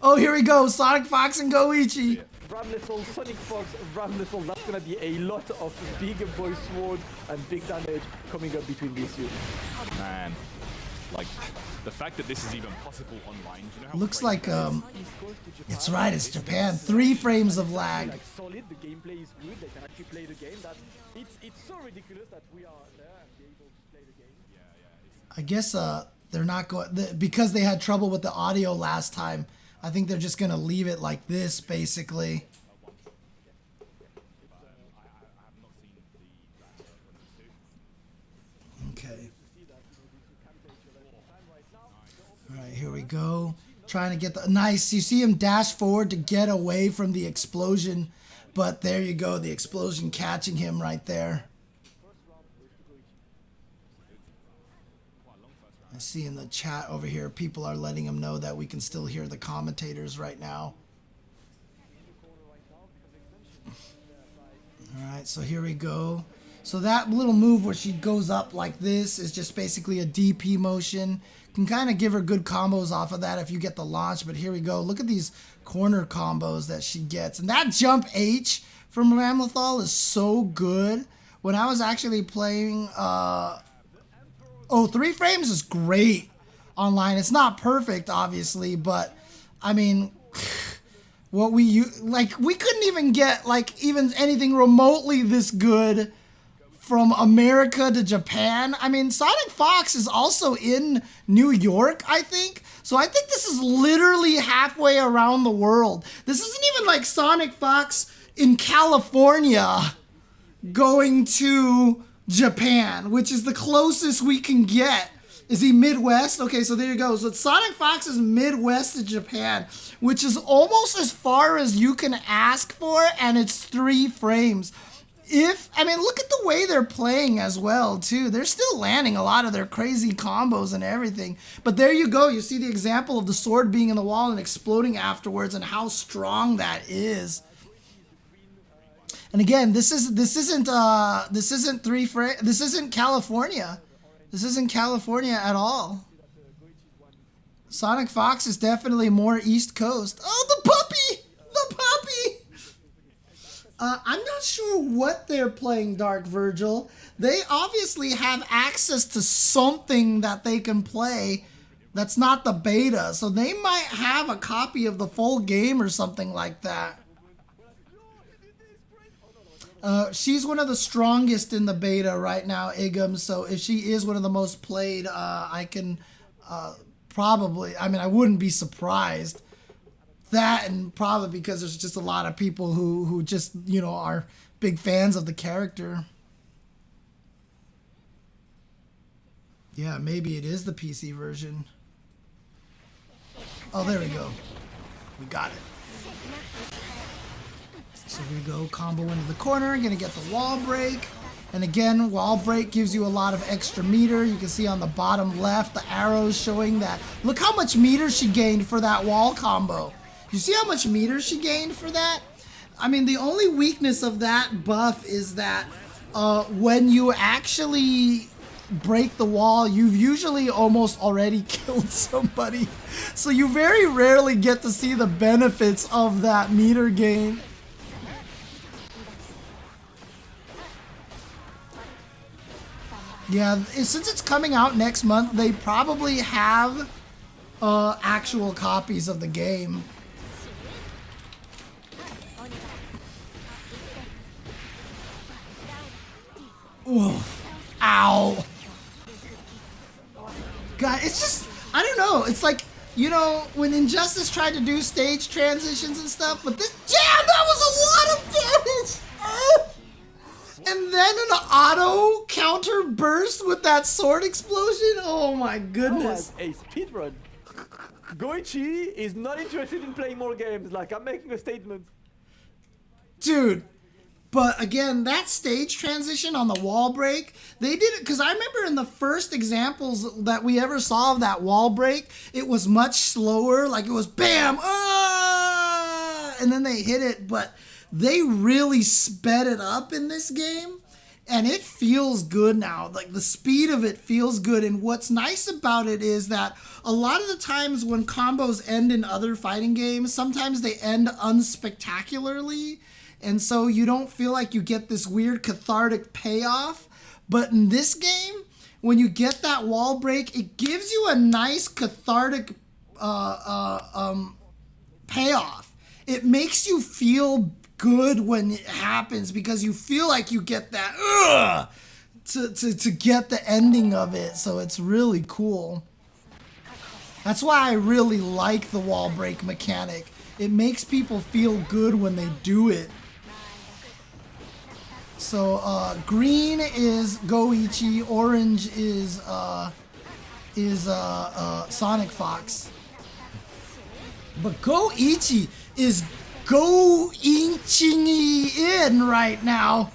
Oh, here we go. SonicFox and Goichi. Ramlethal, SonicFox, Ramlethal. That's gonna be a lot of big boy sword and big damage coming up between these two. Man, like the fact that this is even possible online. You know how Looks like it's right. It's Japan. 3 frames of lag. Like solid, the gameplay is good. They can actually play the game. That it's so ridiculous that we are there and be able to play the game. I guess they're not going because they had trouble with the audio last time. I think they're just gonna leave it like this, basically. Okay. All right, here we go. Trying to get the nice. You see him dash forward to get away from the explosion, but there you go. The explosion catching him right there. I see in the chat over here, people are letting him know that we can still hear the commentators right now. Alright, so here we go. So that little move where she goes up like this is just basically a DP motion. Can kind of give her good combos off of that if you get the launch, but here we go. Look at these corner combos that she gets. And that jump H from Ramlethal is so good. When I was actually playing... Oh, 3 frames is great online. It's not perfect, obviously, but I mean, what we couldn't even get like even anything remotely this good from America to Japan. I mean, SonicFox is also in New York, I think. So I think this is literally halfway around the world. This isn't even like SonicFox in California going to Japan, which is the closest we can get. Is he Midwest? Okay, so there you go. So SonicFox is Midwest to Japan, which is almost as far as you can ask for, and it's 3 frames. I mean, look at the way they're playing as well, too. They're still landing a lot of their crazy combos and everything. But there you go. You see the example of the sword being in the wall and exploding afterwards and how strong that is. And again, this isn't California. This isn't California at all. SonicFox is definitely more East Coast. Oh, the puppy! The puppy! I'm not sure what they're playing, Dark Virgil. They obviously have access to something that they can play that's not the beta. So they might have a copy of the full game or something like that. She's one of the strongest in the beta right now, Igum. So if she is one of the most played, I can probably, I mean, I wouldn't be surprised. That and probably because there's just a lot of people who just, you know, are big fans of the character. Yeah, maybe it is the PC version. Oh, there we go. We got it. So here we go, combo into the corner, gonna get the wall break. And again, wall break gives you a lot of extra meter. You can see on the bottom left, the arrows showing that. Look how much meter she gained for that wall combo. You see how much meter she gained for that? I mean, the only weakness of that buff is that when you actually break the wall, you've usually almost already killed somebody. So you very rarely get to see the benefits of that meter gain. Yeah, since it's coming out next month, they probably have actual copies of the game. Oof. Ow. God, it's just, I don't know. It's like, you know, when Injustice tried to do stage transitions and stuff, but this, damn, that was a lot of damage. And then an auto counter burst with that sword explosion. Oh my goodness. A speedrun. Goichi is not interested in playing more games. Like, I'm making a statement. Dude. But again, that stage transition on the wall break, they did it because I remember in the first examples that we ever saw of that wall break, it was much slower. Like it was bam, and then they hit it. But they really sped it up in this game. And it feels good now. Like the speed of it feels good. And what's nice about it is that a lot of the times when combos end in other fighting games, sometimes they end unspectacularly. And so you don't feel like you get this weird cathartic payoff. But in this game, when you get that wall break, it gives you a nice cathartic payoff. It makes you feel good when it happens because you feel like you get that to get the ending of it. So it's really cool. That's why I really like the wall break mechanic. It makes people feel good when they do it. So green is GO1, orange is SonicFox. But GO1 is go-inching in right now.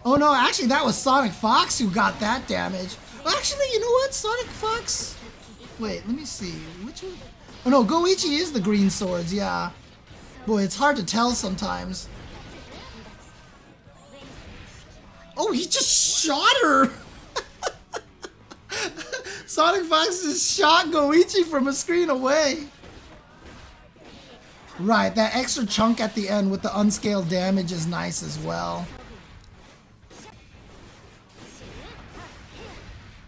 Oh no, actually that was SonicFox who got that damage. Actually, you know what? SonicFox. Wait, let me see. Which one? Oh no, GO1 is the green swords, yeah. Boy, it's hard to tell sometimes. Oh, he just shot her! SonicFox just shot GO1 from a screen away. Right, that extra chunk at the end with the unscaled damage is nice as well.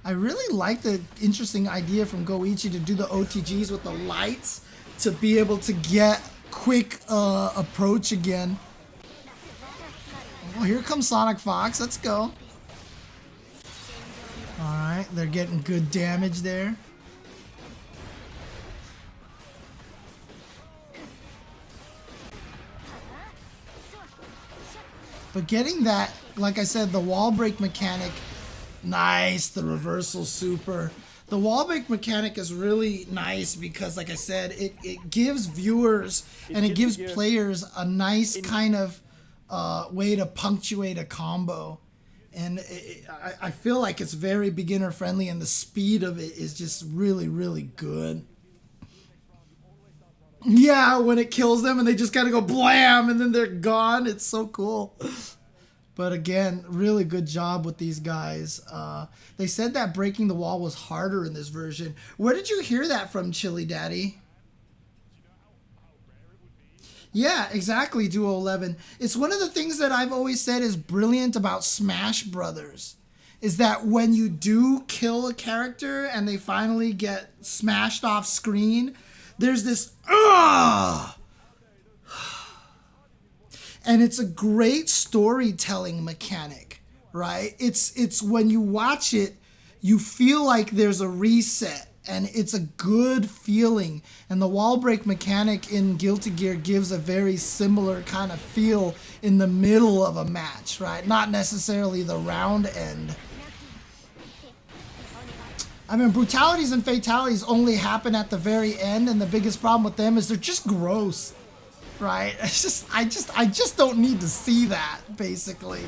I really like the interesting idea from GO1 to do the OTGs with the lights to be able to get quick approach again. Oh, here comes SonicFox. Let's go. Alright, they're getting good damage there. But getting that, like I said, the wall break mechanic, nice, the reversal super. The wall break mechanic is really nice because, like I said, it gives viewers and it gives players a nice kind of way to punctuate a combo. And I feel like it's very beginner friendly and the speed of it is just really, really good. Yeah, when it kills them and they just kind of go blam and then they're gone. It's so cool. But again, really good job with these guys. They said that breaking the wall was harder in this version. Where did you hear that from, Chili Daddy? Yeah, exactly, Duo 11. It's one of the things that I've always said is brilliant about Smash Brothers. Is that when you do kill a character and they finally get smashed off screen, there's this and it's a great storytelling mechanic, right? It's when you watch it, you feel like there's a reset and it's a good feeling. And the wall break mechanic in Guilty Gear gives a very similar kind of feel in the middle of a match, right? Not necessarily the round end. I mean, brutalities and fatalities only happen at the very end, and the biggest problem with them is they're just gross, right? It's just, I just don't need to see that, basically.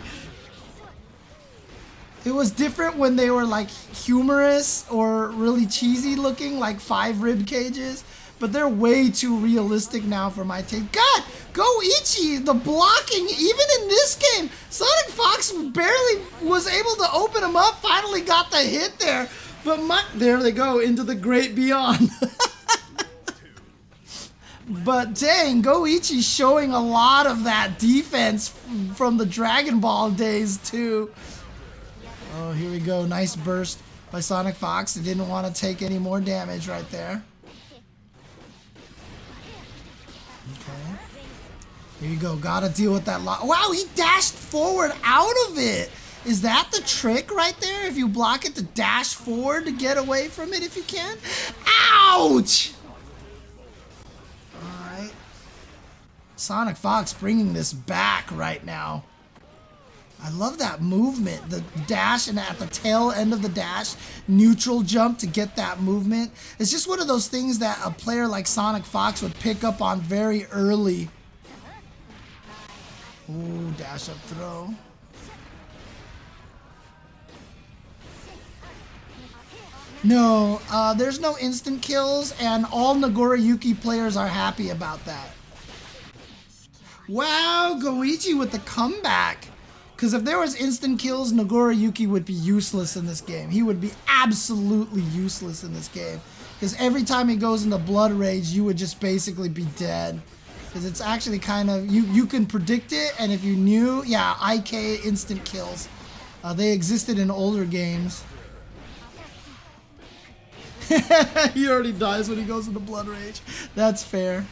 It was different when they were like humorous or really cheesy looking, like 5 rib cages, but they're way too realistic now for my taste. God, GO1, the blocking, even in this game, SonicFox barely was able to open him up, finally got the hit there. But there they go, into the great beyond. But dang, GO1 showing a lot of that defense from the Dragon Ball days too. Oh, here we go. Nice burst by SonicFox. He didn't want to take any more damage right there. Okay. Here you go. Gotta deal with that lot. Wow, he dashed forward out of it. Is that the trick right there? If you block it, to dash forward to get away from it if you can? Ouch! Alright. SonicFox bringing this back right now. I love that movement. The dash and at the tail end of the dash, neutral jump to get that movement. It's just one of those things that a player like SonicFox would pick up on very early. Ooh, dash up throw. No, there's no instant kills, and all Nagoriyuki players are happy about that. Wow, GO1 with the comeback. Because if there was instant kills, Nagoriyuki would be useless in this game. He would be absolutely useless in this game. Because every time he goes into Blood Rage, you would just basically be dead. Because it's actually kind of, you can predict it, and if you knew, yeah, IK instant kills. They existed in older games. He already dies when he goes into Blood Rage. That's fair.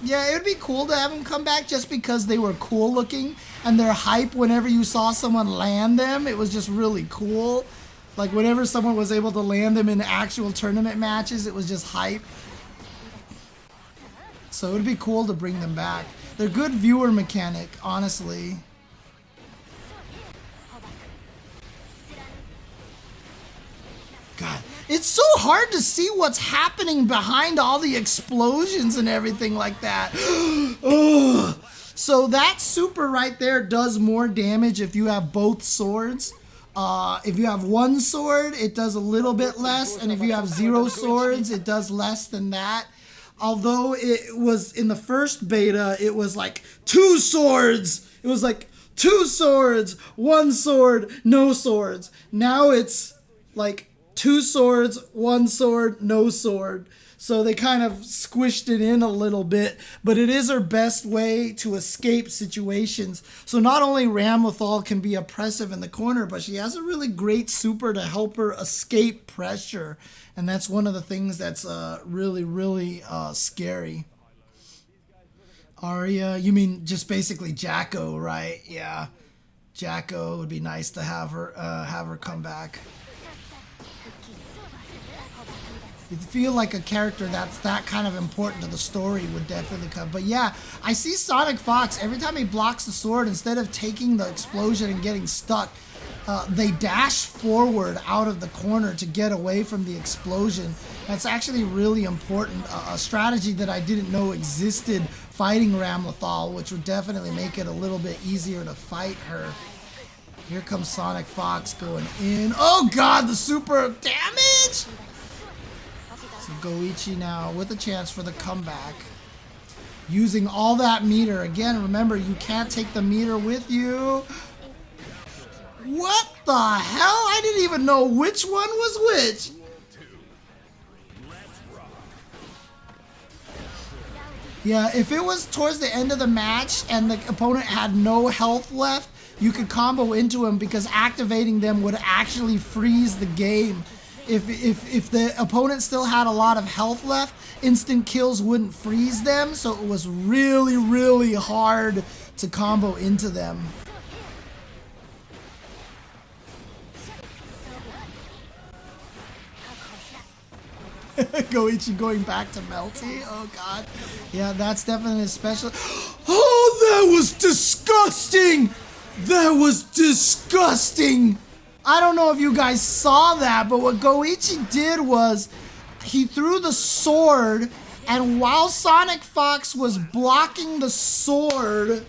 Yeah, it would be cool to have them come back just because they were cool looking and their hype whenever you saw someone land them. It was just really cool. Like whenever someone was able to land them in actual tournament matches, it was just hype. So it would be cool to bring them back. They're good viewer mechanic, honestly. God, it's so hard to see what's happening behind all the explosions and everything like that. Ugh. So that super right there does more damage if you have both swords. If you have one sword, it does a little bit less, and if you have 0 swords, it does less than that. Although it was in the first beta, it was like 2 swords. It was like 2 swords, 1 sword, no swords. Now it's like 2 swords, 1 sword, no sword. So they kind of squished it in a little bit, but it is her best way to escape situations. So not only Ramlethal can be oppressive in the corner, but she has a really great super to help her escape pressure. And that's one of the things that's really, really scary. Arya, you mean just basically Jacko, right? Yeah, Jacko would be nice to have her come back. You feel like a character that's that kind of important to the story would definitely come. But yeah, I see SonicFox, every time he blocks the sword, instead of taking the explosion and getting stuck, they dash forward out of the corner to get away from the explosion. That's actually really important. A strategy that I didn't know existed fighting Ramlethal, which would definitely make it a little bit easier to fight her. Here comes SonicFox going in. Oh god, the super damage! So Goichi now with a chance for the comeback. Using all that meter. Again, remember, you can't take the meter with you. What the hell? I didn't even know which one was which. Yeah, if it was towards the end of the match and the opponent had no health left, you could combo into him because activating them would actually freeze the game. If the opponent still had a lot of health left, instant kills wouldn't freeze them, so it was really, really hard to combo into them. Goichi going back to Melty? Oh god. Yeah, that's definitely a special. Oh, that was disgusting! That was disgusting! I don't know if you guys saw that, but what Goichi did was he threw the sword, and while SonicFox was blocking the sword,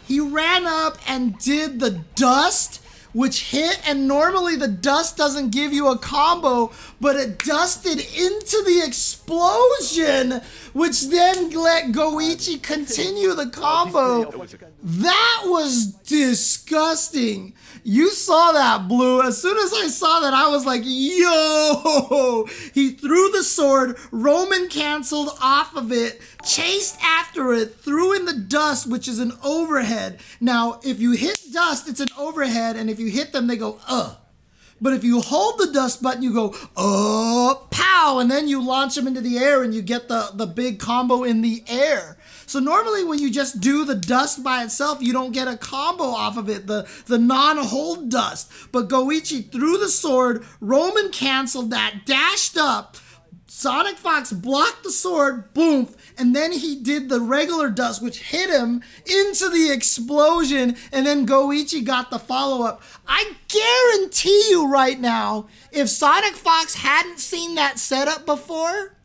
he ran up and did the dust, which hit, and normally the dust doesn't give you a combo, but it dusted into the explosion, which then let Goichi continue the combo. That was disgusting. You saw that, Blue. As soon as I saw that, I was like, yo! He threw the sword, Roman canceled off of it, chased after it, threw in the dust, which is an overhead. Now, if you hit dust, it's an overhead, and if you hit them, they go, ugh. But if you hold the dust button, you go, pow, and then you launch them into the air and you get the big combo in the air. So normally when you just do the dust by itself, you don't get a combo off of it, the non-hold dust. But Goichi threw the sword, Roman canceled that, dashed up, SonicFox blocked the sword, boom, and then he did the regular dust, which hit him into the explosion, and then Goichi got the follow-up. I guarantee you right now, if SonicFox hadn't seen that setup before,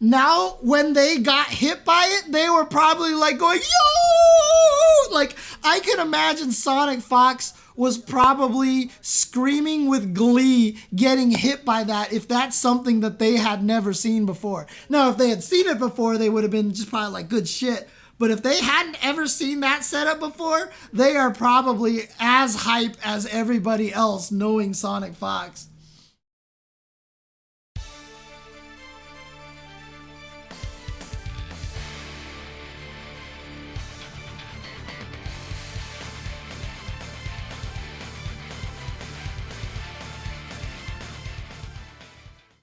now when they got hit by it, they were probably like going, yo! Like, I can imagine SonicFox was probably screaming with glee getting hit by that if that's something that they had never seen before. Now, if they had seen it before, they would have been just probably like, good shit. But if they hadn't ever seen that setup before, they are probably as hype as everybody else knowing SonicFox.